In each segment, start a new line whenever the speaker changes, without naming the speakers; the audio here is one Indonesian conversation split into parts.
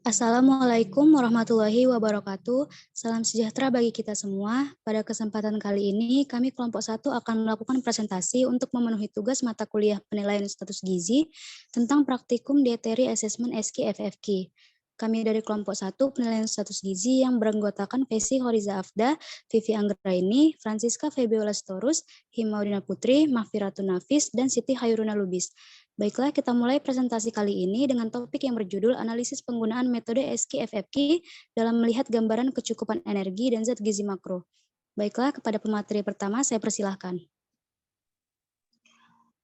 Assalamualaikum warahmatullahi wabarakatuh. Salam sejahtera bagi kita semua. Pada kesempatan kali ini, kami kelompok 1 akan melakukan presentasi untuk memenuhi tugas mata kuliah penilaian status gizi tentang praktikum dietary assessment SKFFQ. Kami dari kelompok 1 penilaian status gizi yang beranggotakan Vesi Horiza Afda, Vivi Anggraini, Francisca Febiola Storus, Himaudina Putri, Mahfiratun Nafis, dan Siti Hayruna Lubis. Baiklah, kita mulai presentasi kali ini dengan topik yang berjudul Analisis Penggunaan Metode SKFFQ dalam melihat gambaran kecukupan energi dan zat gizi makro. Baiklah, kepada pemateri pertama saya persilahkan.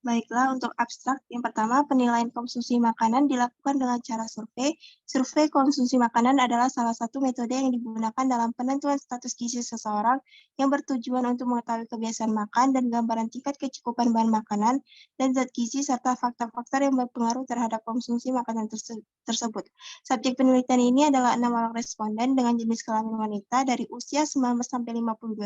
Baiklah, untuk abstrak, yang pertama, penilaian konsumsi makanan dilakukan dengan cara survei. Survei konsumsi makanan adalah salah satu metode yang digunakan dalam penentuan status gizi seseorang yang bertujuan untuk mengetahui kebiasaan makan dan gambaran tingkat kecukupan bahan makanan dan zat gizi serta faktor-faktor yang berpengaruh terhadap konsumsi makanan tersebut. Subjek penelitian ini adalah 6 orang responden dengan jenis kelamin wanita dari usia 19-52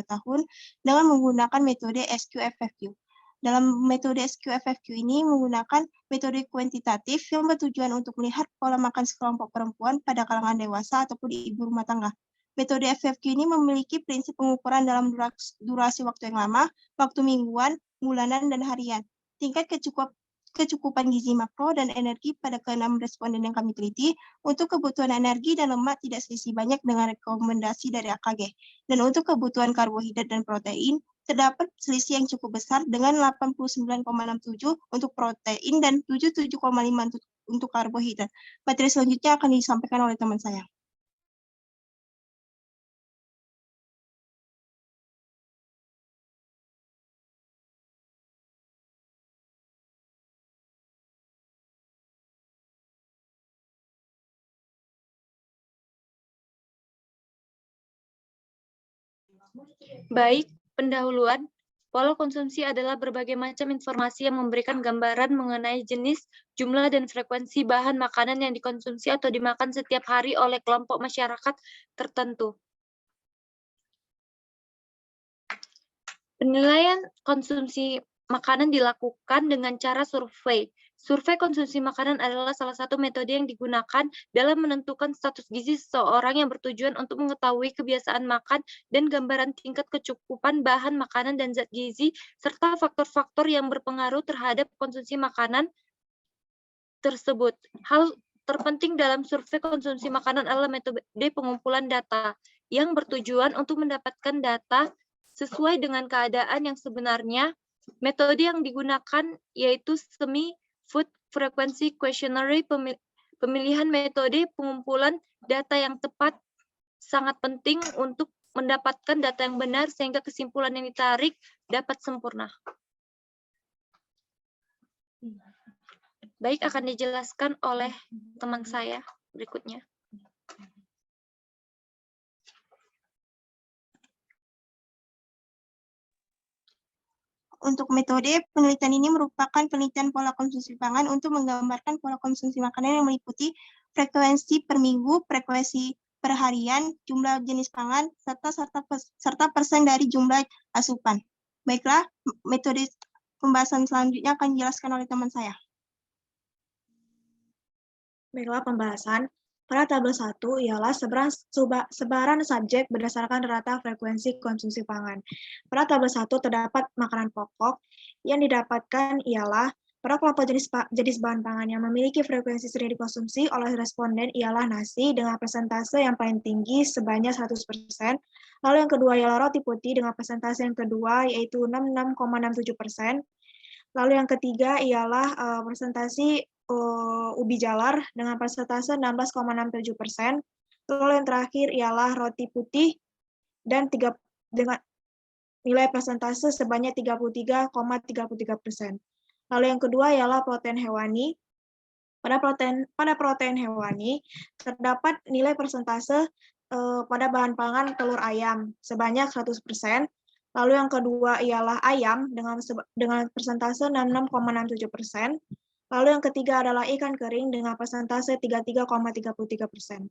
tahun dengan menggunakan metode SQFFQ. Dalam metode SQFFQ ini menggunakan metode kuantitatif yang bertujuan untuk melihat pola makan sekelompok perempuan pada kalangan dewasa ataupun ibu rumah tangga. Metode FFQ ini memiliki prinsip pengukuran dalam durasi waktu yang lama, waktu mingguan, bulanan, dan harian. Tingkat kecukupan gizi makro dan energi pada ke-6 responden yang kami teliti untuk kebutuhan energi dan lemak tidak selisih banyak dengan rekomendasi dari AKG. Dan untuk kebutuhan karbohidrat dan protein, terdapat selisih yang cukup besar dengan 89,67 untuk protein dan 77,5 untuk karbohidrat. Materi selanjutnya akan disampaikan oleh teman saya.
Baik, pendahuluan. Pola konsumsi adalah berbagai macam informasi yang memberikan gambaran mengenai jenis, jumlah, dan frekuensi bahan makanan yang dikonsumsi atau dimakan setiap hari oleh kelompok masyarakat tertentu. Penilaian konsumsi makanan dilakukan dengan cara survei. Survei konsumsi makanan adalah salah satu metode yang digunakan dalam menentukan status gizi seseorang yang bertujuan untuk mengetahui kebiasaan makan dan gambaran tingkat kecukupan bahan makanan dan zat gizi, serta faktor-faktor yang berpengaruh terhadap konsumsi makanan tersebut. Hal terpenting dalam survei konsumsi makanan adalah metode pengumpulan data yang bertujuan untuk mendapatkan data sesuai dengan keadaan yang sebenarnya. Metode yang digunakan yaitu Semi-Food Frequency Questionnaire. Pemilihan metode pengumpulan data yang tepat sangat penting untuk mendapatkan data yang benar sehingga kesimpulan yang ditarik dapat sempurna. Baik, akan dijelaskan oleh teman saya berikutnya.
Untuk metode, penelitian ini merupakan penelitian pola konsumsi pangan untuk menggambarkan pola konsumsi makanan yang meliputi frekuensi per minggu, frekuensi per harian, jumlah jenis pangan, serta persen dari jumlah asupan. Baiklah, metode pembahasan selanjutnya akan dijelaskan oleh teman saya.
Baiklah, pembahasan. Pada tabel 1 ialah sebaran subjek berdasarkan rata frekuensi konsumsi pangan. Pada tabel 1 terdapat makanan pokok yang didapatkan ialah pada kelompok jenis bahan pangan yang memiliki frekuensi sering dikonsumsi oleh responden ialah nasi dengan persentase yang paling tinggi sebanyak 100%. Lalu yang kedua ialah roti putih dengan persentase yang kedua yaitu 66,67%. Lalu yang ketiga ialah presentasi ubi jalar dengan persentase 16,67%. Lalu yang terakhir ialah roti putih dan dengan nilai persentase sebanyak 33,33%. Lalu yang kedua ialah protein hewani. Pada protein hewani terdapat nilai persentase pada bahan pangan telur ayam sebanyak 100%. Lalu yang kedua ialah ayam dengan persentase 66,67%. Lalu yang ketiga adalah ikan kering dengan persentase 33,33%.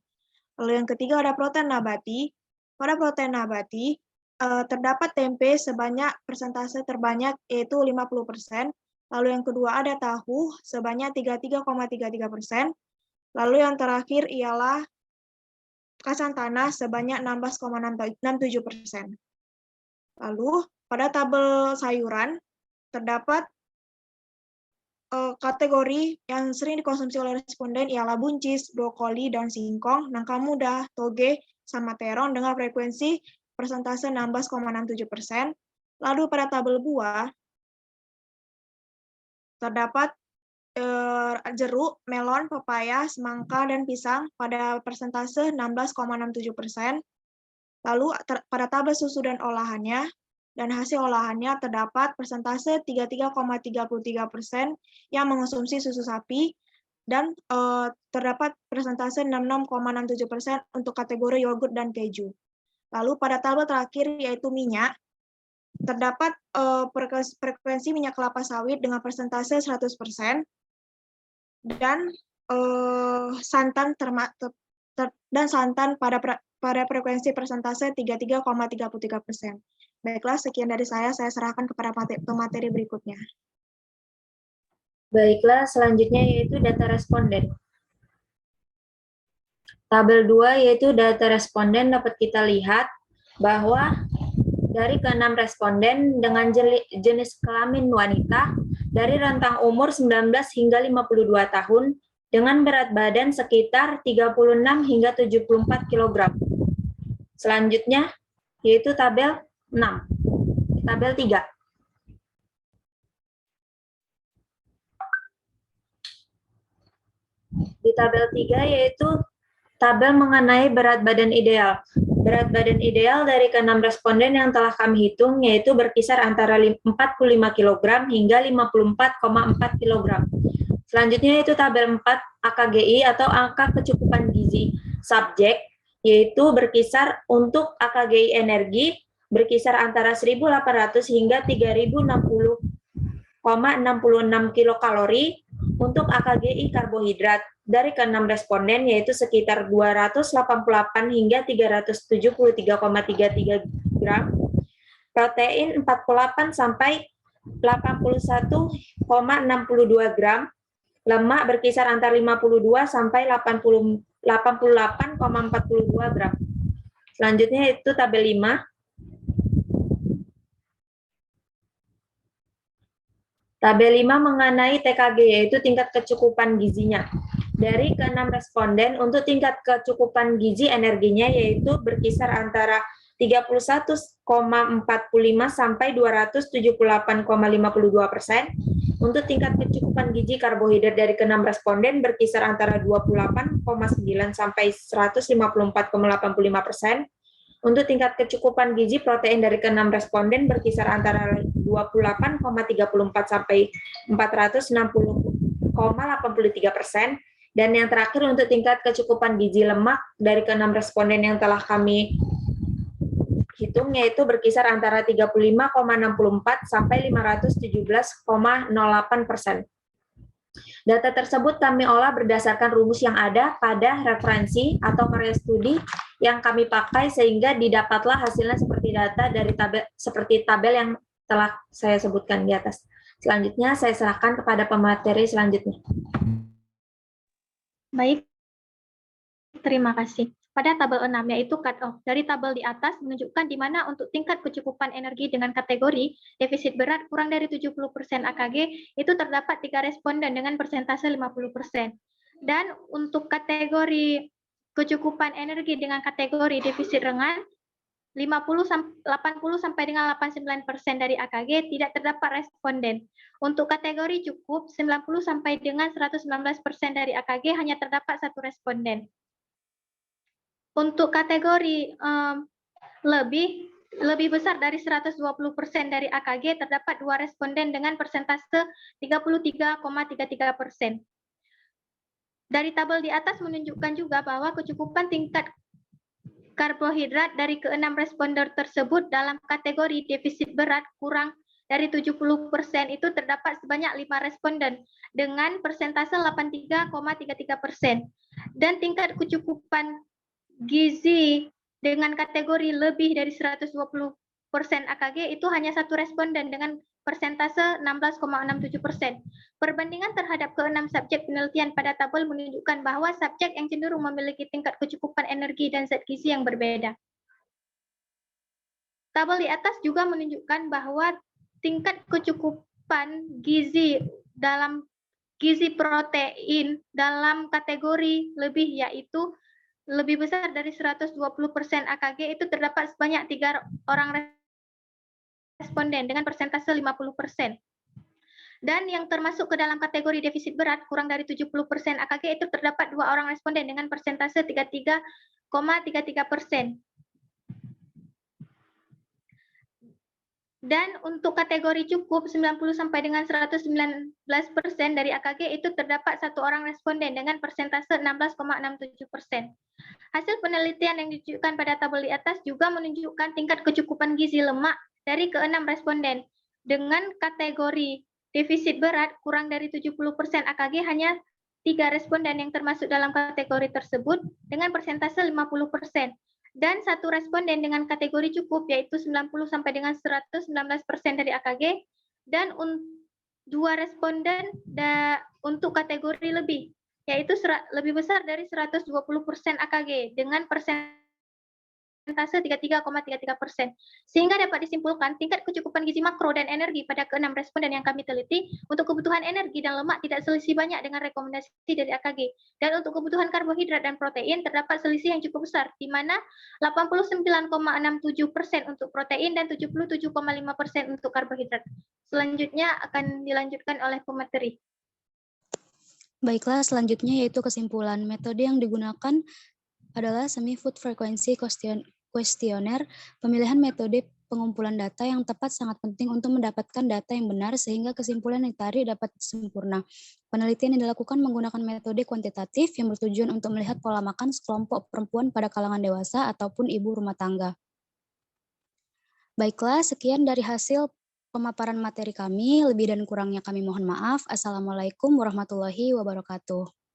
Lalu yang ketiga ada protein nabati. Pada protein nabati terdapat tempe sebanyak persentase terbanyak yaitu 50%. Lalu yang kedua ada tahu sebanyak 33,33%. Lalu yang terakhir ialah kacang tanah sebanyak 16,67%. Lalu pada tabel sayuran terdapat kategori yang sering dikonsumsi oleh responden ialah buncis, brokoli, dan singkong, nangka muda, toge, sama terong dengan frekuensi persentase 16,67%. Lalu pada tabel buah terdapat jeruk, melon, pepaya, semangka, dan pisang pada persentase 16,67%. Lalu pada tabel susu dan olahannya, dan hasil olahannya terdapat persentase 33,33% yang mengonsumsi susu sapi, dan terdapat persentase 66,67% untuk kategori yogurt dan keju. Lalu pada tabel terakhir yaitu minyak, terdapat frekuensi minyak kelapa sawit dengan persentase 100%, dan santan pada frekuensi persentase 33,33%. Baiklah, sekian dari saya serahkan kepada pemateri berikutnya.
Baiklah, selanjutnya yaitu data responden. Tabel 2 yaitu data responden dapat kita lihat bahwa dari ke-6 responden dengan jenis kelamin wanita dari rentang umur 19 hingga 52 tahun dengan berat badan sekitar 36 hingga 74 kg. Selanjutnya yaitu tabel 6. Tabel 3. Di tabel 3 yaitu tabel mengenai berat badan ideal. Berat badan ideal dari ke-6 responden yang telah kami hitung yaitu berkisar antara 45 kg hingga 54,4 kg. Selanjutnya itu tabel 4 AKGI atau angka kecukupan gizi subjek, yaitu berkisar untuk AKGI energi berkisar antara 1.800 hingga 3.060,66 kilokalori, untuk AKGI karbohidrat dari ke-6 responden yaitu sekitar 288 hingga 373,33 gram, protein 48 sampai 81,62 gram, lemak berkisar antara 52 sampai 88,42 gram. Selanjutnya itu tabel 5. Tabel 5 mengenai TKG, yaitu tingkat kecukupan gizinya. Dari ke-6 responden, untuk tingkat kecukupan gizi energinya yaitu berkisar antara 31,45 sampai 278,52%. Untuk tingkat kecukupan gizi karbohidrat dari ke-6 responden berkisar antara 28,9 sampai 154,85%. Untuk tingkat kecukupan gizi protein dari ke-6 responden berkisar antara 28,34 sampai 460,83%. Dan yang terakhir untuk tingkat kecukupan gizi lemak dari ke-6 responden yang telah kami hitung yaitu berkisar antara 35,64 sampai 517,08%. Data tersebut kami olah berdasarkan rumus yang ada pada referensi atau karya studi yang kami pakai sehingga didapatlah hasilnya seperti tabel yang telah saya sebutkan di atas. Selanjutnya saya serahkan kepada pemateri selanjutnya.
Baik, terima kasih. Pada tabel 6 yaitu cut off. Dari tabel di atas menunjukkan di mana untuk tingkat kecukupan energi dengan kategori defisit berat kurang dari 70% AKG itu terdapat 3 responden dengan persentase 50%. Dan untuk kategori kecukupan energi dengan kategori defisit ringan 80 sampai dengan 89% dari AKG tidak terdapat responden. Untuk kategori cukup 90 sampai dengan 119% dari AKG hanya terdapat 1 responden. Untuk kategori lebih besar dari 120% dari AKG terdapat 2 responden dengan persentase 33,33%. Dari tabel di atas menunjukkan juga bahwa kecukupan tingkat karbohidrat dari ke-6 responder tersebut dalam kategori defisit berat kurang dari 70% itu terdapat sebanyak 5 responden dengan persentase 83,33%. Dan tingkat kecukupan gizi dengan kategori lebih dari 120% AKG itu hanya 1 responden dengan persentase 16,67%. Perbandingan terhadap ke-6 subjek penelitian pada tabel menunjukkan bahwa subjek yang cenderung memiliki tingkat kecukupan energi dan zat gizi yang berbeda. Tabel di atas juga menunjukkan bahwa tingkat kecukupan gizi dalam gizi protein dalam kategori lebih, yaitu lebih besar dari 120% AKG, itu terdapat sebanyak 3 orang responden dengan persentase 50%. Dan yang termasuk ke dalam kategori defisit berat kurang dari 70% AKG itu terdapat 2 orang responden dengan persentase 33,33%. Dan untuk kategori cukup 90 sampai dengan 119% dari AKG itu terdapat 1 orang responden dengan persentase 16,67%. Hasil penelitian yang ditunjukkan pada tabel di atas juga menunjukkan tingkat kecukupan gizi lemak dari ke-6 responden. Dengan kategori defisit berat kurang dari 70% AKG hanya 3 responden yang termasuk dalam kategori tersebut dengan persentase 50%. Dan 1 responden dengan kategori cukup yaitu 90 sampai dengan 119% dari AKG, dan 2 responden untuk kategori lebih, yaitu lebih besar dari 120% AKG dengan persentase 33,33%. Sehingga dapat disimpulkan tingkat kecukupan gizi makro dan energi pada ke-6 responden yang kami teliti untuk kebutuhan energi dan lemak tidak selisih banyak dengan rekomendasi dari AKG. Dan untuk kebutuhan karbohidrat dan protein terdapat selisih yang cukup besar, di mana 89,67% untuk protein dan 77,5% untuk karbohidrat. Selanjutnya akan dilanjutkan oleh pemateri.
Baiklah, selanjutnya yaitu kesimpulan. Metode yang digunakan adalah Semi-Food Frequency Questionnaire. Pemilihan metode pengumpulan data yang tepat sangat penting untuk mendapatkan data yang benar sehingga kesimpulan yang ditarik dapat sempurna. Penelitian yang dilakukan menggunakan metode kuantitatif yang bertujuan untuk melihat pola makan sekelompok perempuan pada kalangan dewasa ataupun ibu rumah tangga. Baiklah, sekian dari hasil pemaparan materi kami. Lebih dan kurangnya kami mohon maaf. Assalamualaikum warahmatullahi wabarakatuh.